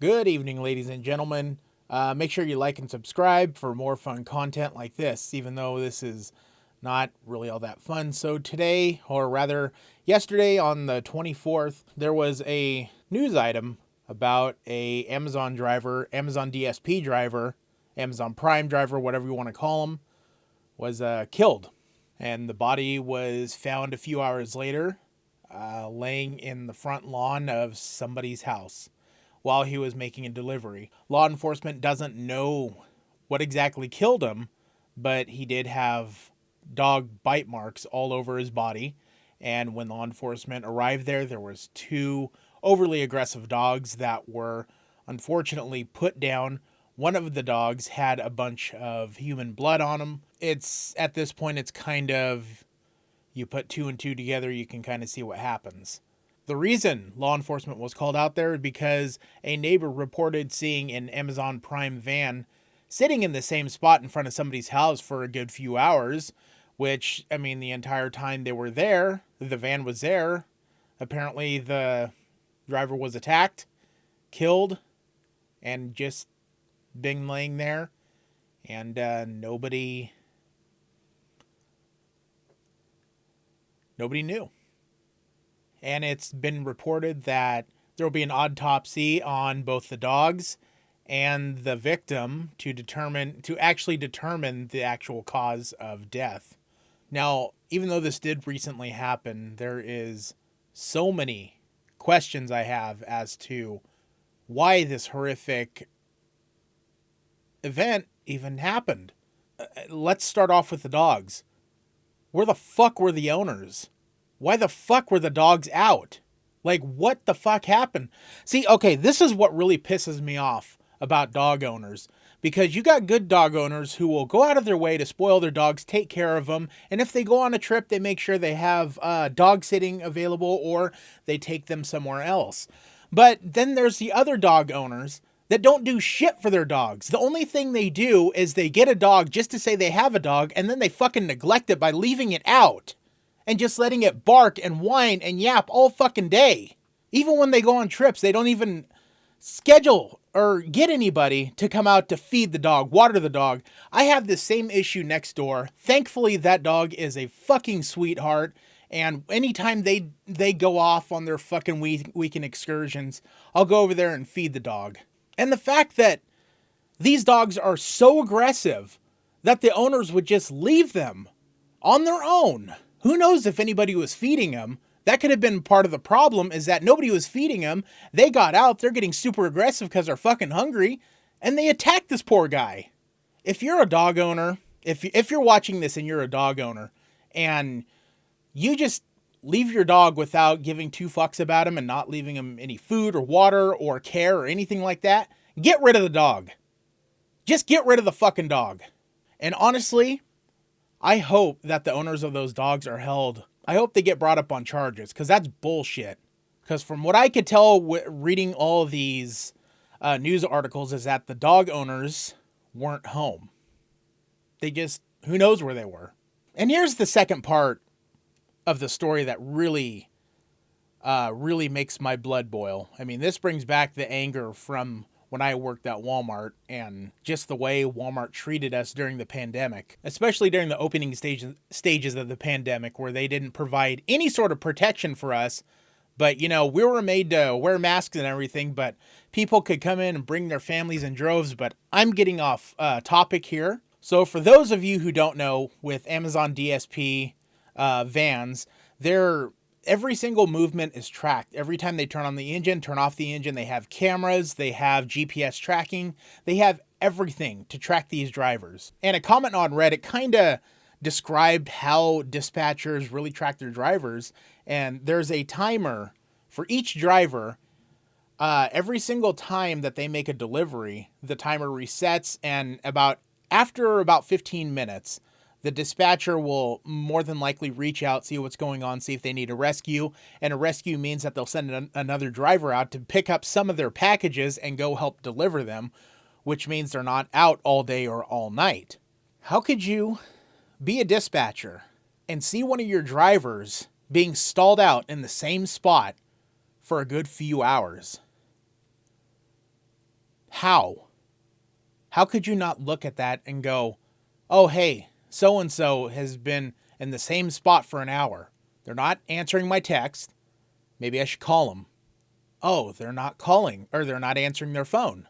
Good evening, ladies and gentlemen. Make sure you like and subscribe for more fun content like this, even though this is not really all that fun. So today, or rather yesterday on the 24th, there was a news item about a Amazon driver, Amazon DSP driver, Amazon Prime driver, whatever you want to call him, was killed. And the body was found a few hours later, laying in the front lawn of somebody's house while he was making a delivery. Law enforcement doesn't know what exactly killed him, but he did have dog bite marks all over his body. And when law enforcement arrived there, there was two overly aggressive dogs that were unfortunately put down. One of the dogs had a bunch of human blood on him. It's at this point, it's kind of, you put two and two together, you can kind of see what happens. The reason law enforcement was called out there is because a neighbor reported seeing an Amazon Prime van sitting in the same spot in front of somebody's house for a good few hours, which, I mean, the entire time they were there, the van was there. Apparently the driver was attacked, killed, and just been laying there, and nobody knew. And it's been reported that there will be an autopsy on both the dogs and the victim to actually determine the actual cause of death. Now, even though this did recently happen, there is so many questions I have as to why this horrific event even happened. Let's start off with the dogs. Where the fuck were the owners? Why the fuck were the dogs out? Like, what the fuck happened? See, okay, this is what really pisses me off about dog owners. Because you got good dog owners who will go out of their way to spoil their dogs, take care of them. And if they go on a trip, they make sure they have dog sitting available or they take them somewhere else. But then there's the other dog owners that don't do shit for their dogs. The only thing they do is they get a dog just to say they have a dog, and then they fucking neglect it by leaving it out and just letting it bark and whine and yap all fucking day. Even when they go on trips, they don't even schedule or get anybody to come out to feed the dog, water the dog. I have the same issue next door. Thankfully, that dog is a fucking sweetheart. And anytime they go off on their fucking weekend excursions, I'll go over there and feed the dog. And the fact that these dogs are so aggressive that the owners would just leave them on their own. Who knows if anybody was feeding them? That could have been part of the problem, is that nobody was feeding them. They got out, they're getting super aggressive because they're fucking hungry, and they attacked this poor guy. If you're a dog owner, if you're watching this and you're a dog owner, and you just leave your dog without giving two fucks about him and not leaving him any food or water or care or anything like that, get rid of the dog. Just get rid of the fucking dog. And honestly, I hope that the owners of those dogs are held. I hope they get brought up on charges, because that's bullshit. Because from what I could tell reading all of these news articles is that the dog owners weren't home. They just, who knows where they were. And here's the second part of the story that really makes my blood boil. I mean, this brings back the anger from when I worked at Walmart and just the way Walmart treated us during the pandemic, especially during the opening stages of the pandemic, where they didn't provide any sort of protection for us. But, you know, we were made to wear masks and everything, but people could come in and bring their families in droves. But I'm getting off topic here. So for those of you who don't know, with Amazon DSP vans, every single movement is tracked. Every time they turn on the engine, turn off the engine, they have cameras, they have GPS tracking, they have everything to track these drivers. And a comment on Reddit kind of described how dispatchers really track their drivers. And there's a timer for each driver. Every single time that they make a delivery, the timer resets, and after about 15 minutes, the dispatcher will more than likely reach out, see what's going on, see if they need a rescue. And a rescue means that they'll send another driver out to pick up some of their packages and go help deliver them, which means they're not out all day or all night. How could you be a dispatcher and see one of your drivers being stalled out in the same spot for a good few hours? How? How could you not look at that and go, oh, hey, so-and-so has been in the same spot for an hour. They're not answering my text. Maybe I should call them. Oh, they're not calling, or they're not answering their phone.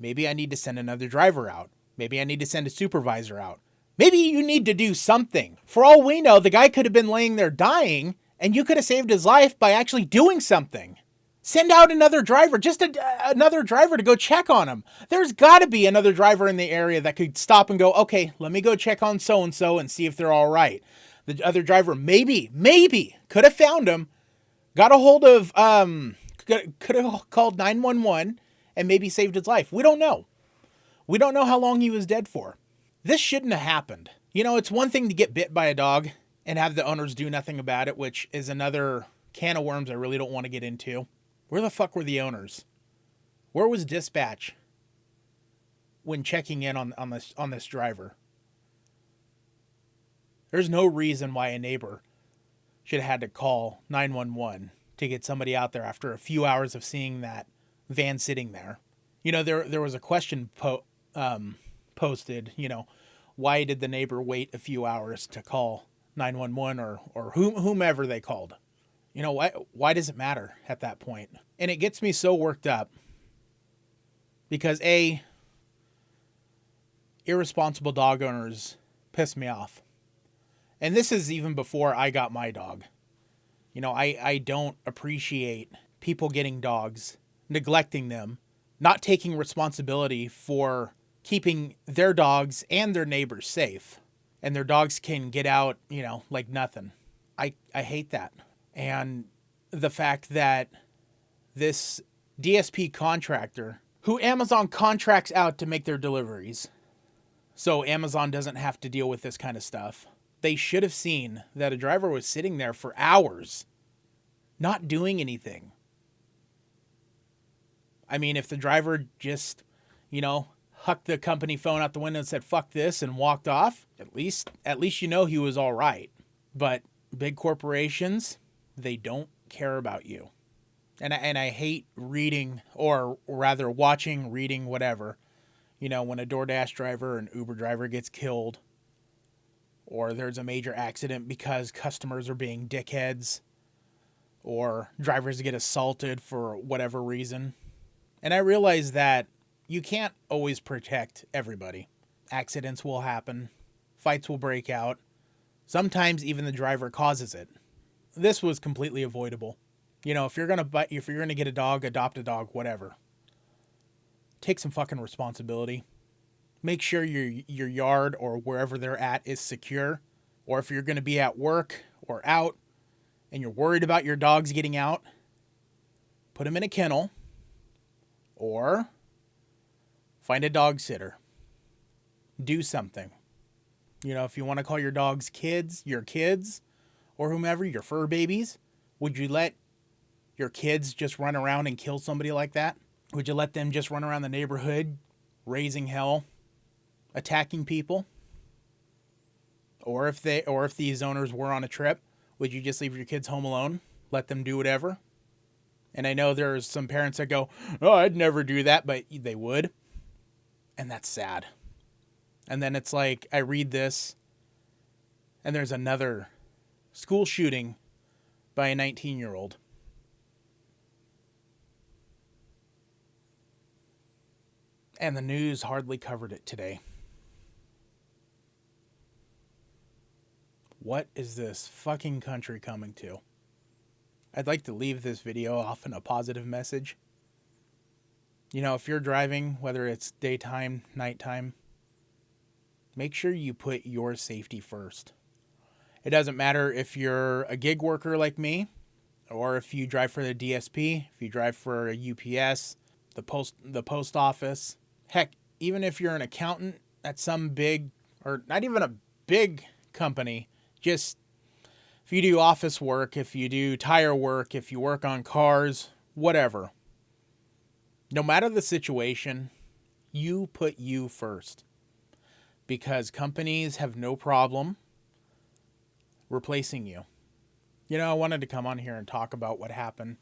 Maybe I need to send another driver out. Maybe I need to send a supervisor out. Maybe you need to do something. For all we know, the guy could have been laying there dying, and you could have saved his life by actually doing something. Send out another driver, just another driver to go check on him. There's got to be another driver in the area that could stop and go, okay, let me go check on so-and-so and see if they're all right. The other driver maybe could have found him, got a hold of, could have called 911 and maybe saved his life. We don't know. We don't know how long he was dead for. This shouldn't have happened. You know, it's one thing to get bit by a dog and have the owners do nothing about it, which is another can of worms I really don't want to get into. Where the fuck were the owners? Where was dispatch when checking in on this driver? There's no reason why a neighbor should have had to call 911 to get somebody out there after a few hours of seeing that van sitting there. You know, there was a question posted, you know, why did the neighbor wait a few hours to call 911 or whomever they called? You know, why does it matter at that point? And it gets me so worked up because irresponsible dog owners piss me off. And this is even before I got my dog. You know, I don't appreciate people getting dogs, neglecting them, not taking responsibility for keeping their dogs and their neighbors safe. And their dogs can get out, you know, like nothing. I hate that. And the fact that this DSP contractor, who Amazon contracts out to make their deliveries, so Amazon doesn't have to deal with this kind of stuff, they should have seen that a driver was sitting there for hours, not doing anything. I mean, if the driver just, you know, hucked the company phone out the window and said, fuck this, and walked off, at least you know he was all right. But big corporations, they don't care about you. And I hate reading, or rather watching, reading, whatever, you know, when a DoorDash driver or an Uber driver gets killed, or there's a major accident because customers are being dickheads, or drivers get assaulted for whatever reason. And I realize that you can't always protect everybody. Accidents will happen. Fights will break out. Sometimes even the driver causes it. This was completely avoidable. You know, if you're gonna get a dog, adopt a dog, whatever. Take some fucking responsibility. Make sure your yard or wherever they're at is secure. Or if you're gonna be at work or out and you're worried about your dogs getting out, put them in a kennel or find a dog sitter. Do something. You know, if you want to call your dogs your kids, or whomever, your fur babies, would you let your kids just run around and kill somebody like that? Would you let them just run around the neighborhood, raising hell, attacking people? Or if these owners were on a trip, would you just leave your kids home alone, let them do whatever? And I know there's some parents that go, oh, I'd never do that, but they would. And that's sad. And then it's like, I read this, and there's another school shooting by a 19-year-old. And the news hardly covered it today. What is this fucking country coming to? I'd like to leave this video off in a positive message. You know, if you're driving, whether it's daytime, nighttime, make sure you put your safety first. It doesn't matter if you're a gig worker like me, or if you drive for the DSP, if you drive for a UPS, the post office. Heck, even if you're an accountant at some big, or not even a big company, just if you do office work, if you do tire work, if you work on cars, whatever. No matter the situation, you put you first. Because companies have no problem replacing you. You know, I wanted to come on here and talk about what happened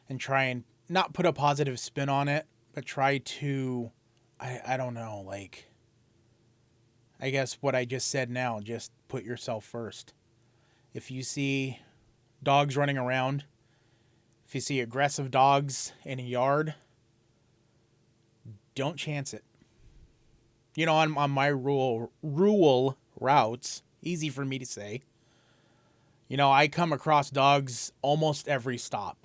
and try and not put a positive spin on it, but try to, I don't know, like, I guess what I just said now, just put yourself first. If you see dogs running around, if you see aggressive dogs in a yard, don't chance it. You know, on my rural routes, easy for me to say, you know, I come across dogs almost every stop.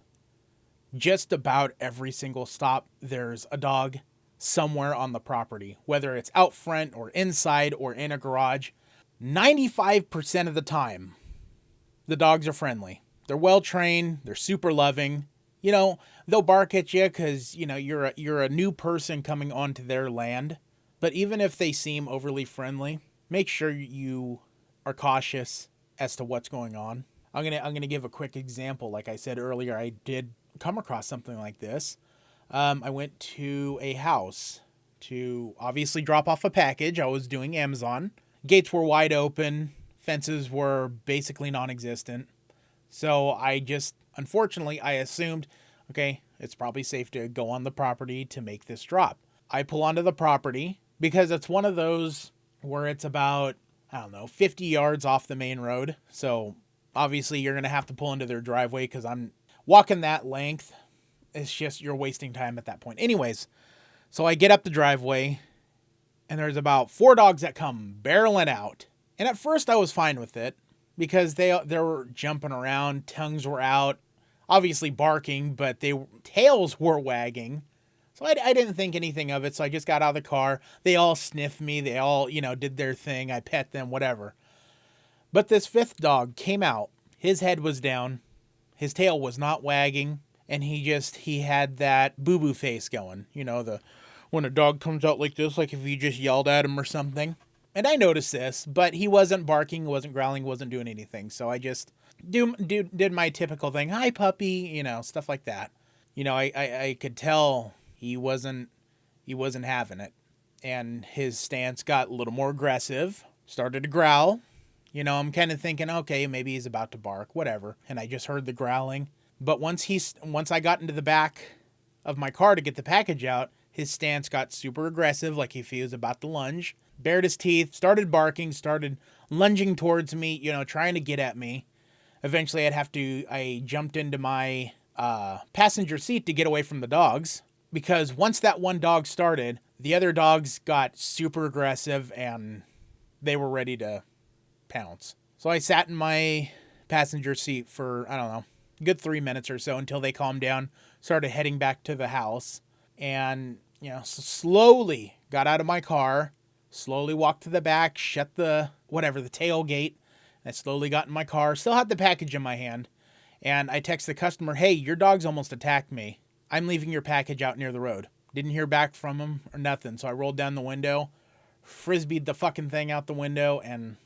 Just about every single stop, there's a dog somewhere on the property, whether it's out front or inside or in a garage. 95% of the time, the dogs are friendly. They're well trained. They're super loving. You know, they'll bark at you because, you know, you're a new person coming onto their land. But even if they seem overly friendly, make sure you are cautious as to what's going on. I'm gonna give a quick example. Like I said earlier, I did come across something like this. I went to a house to obviously drop off a package. I was doing Amazon. Gates were wide open. Fences were basically non-existent. So unfortunately, I assumed, okay, it's probably safe to go on the property to make this drop. I pull onto the property because it's one of those where it's about, I don't know, 50 yards off the main road. So obviously you're going to have to pull into their driveway because I'm walking that length. It's just, you're wasting time at that point. Anyways, so I get up the driveway and there's about 4 dogs that come barreling out. And at first I was fine with it because they were jumping around, tongues were out, obviously barking, but tails were wagging. So I didn't think anything of it. So I just got out of the car. They all sniffed me. They all, you know, did their thing. I pet them, whatever. But this 5th dog came out. His head was down. His tail was not wagging. And he had that boo-boo face going. You know, when a dog comes out like this, like if you just yelled at him or something. And I noticed this, but he wasn't barking, wasn't growling, wasn't doing anything. So I just did my typical thing. Hi, puppy, you know, stuff like that. You know, I could tell he wasn't having it. And his stance got a little more aggressive, started to growl. You know, I'm kind of thinking, okay, maybe he's about to bark, whatever. And I just heard the growling. But once I got into the back of my car to get the package out, his stance got super aggressive, like if he was about to lunge. Bared his teeth, started barking, started lunging towards me, you know, trying to get at me. Eventually I jumped into my passenger seat to get away from the dogs. Because once that one dog started, the other dogs got super aggressive and they were ready to pounce. So I sat in my passenger seat for, I don't know, a good 3 minutes or so until they calmed down, started heading back to the house. And, you know, slowly got out of my car, slowly walked to the back, shut the tailgate. I slowly got in my car, still had the package in my hand. And I text the customer, hey, your dog's almost attacked me. I'm leaving your package out near the road. Didn't hear back from him or nothing. So I rolled down the window, frisbeed the fucking thing out the window, and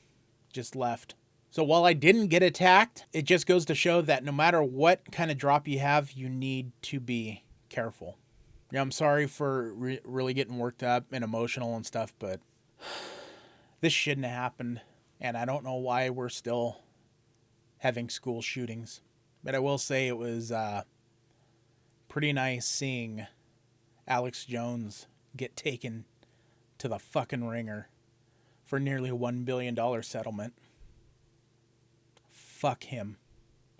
just left. So while I didn't get attacked, it just goes to show that no matter what kind of drop you have, you need to be careful. Yeah, I'm sorry for really getting worked up and emotional and stuff, but this shouldn't have happened. And I don't know why we're still having school shootings. But I will say it was pretty nice seeing Alex Jones get taken to the fucking ringer for nearly a $1 billion settlement. Fuck him.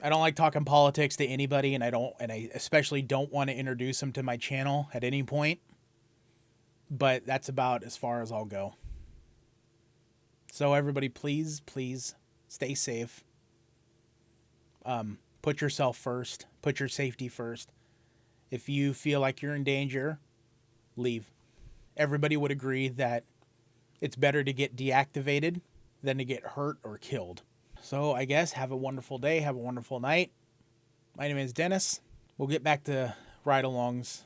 I don't like talking politics to anybody, and I especially don't want to introduce him to my channel at any point. But that's about as far as I'll go. So everybody, please stay safe. Put yourself first. Put your safety first. If you feel like you're in danger, leave. Everybody would agree that it's better to get deactivated than to get hurt or killed. So I guess have a wonderful day. Have a wonderful night. My name is Dennis. We'll get back to ride-alongs.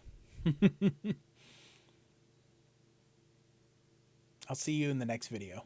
I'll see you in the next video.